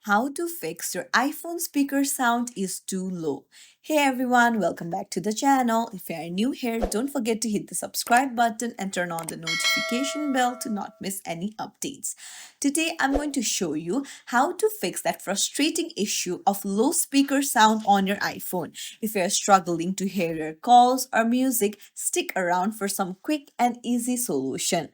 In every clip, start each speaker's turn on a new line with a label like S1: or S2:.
S1: how to fix your iPhone speaker sound is too low. Hey everyone, welcome back to the channel. If you are new here, don't forget to hit the subscribe button and turn on the notification bell to not miss any updates. Today I'm going to show you how to fix that frustrating issue of low speaker sound on your iPhone. If you're struggling to hear your calls or music, stick around for some quick and easy solution.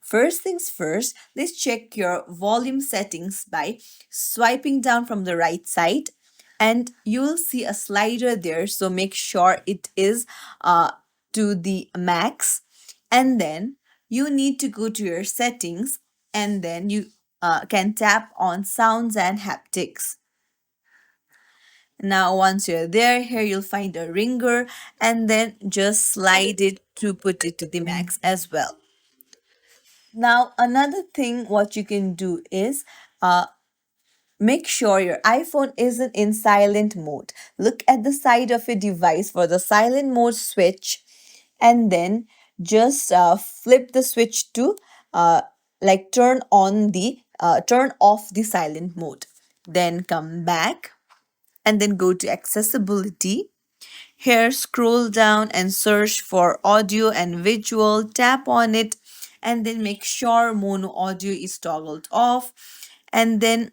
S1: First things first, let's check your volume settings by swiping down from the right side, and you will see a slider there, so make sure it is to the max, and then you need to go to your settings, and then you can tap on sounds and haptics. Now once you're there, here you'll find a ringer, and then just slide it to put it to the max as well. Now another thing what you can do is make sure your iPhone isn't in silent mode. Look at the side of your device for the silent mode switch, and then just flip the switch to uh, turn off the silent mode. Then come back and then go to accessibility. Here, scroll down and search for audio and visual. Tap on it and then make sure mono audio is toggled off. And then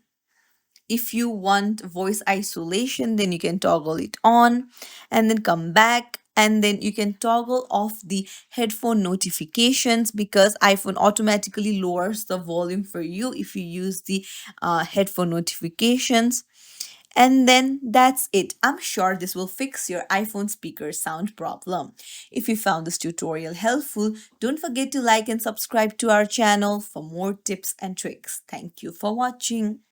S1: if you want voice isolation, then you can toggle it on and then come back, and then you can toggle off the headphone notifications because iPhone automatically lowers the volume for you if you use the headphone notifications. And then that's it. I'm sure this will fix your iPhone speaker sound problem. If you found this tutorial helpful, don't forget to like and subscribe to our channel for more tips and tricks. Thank you for watching.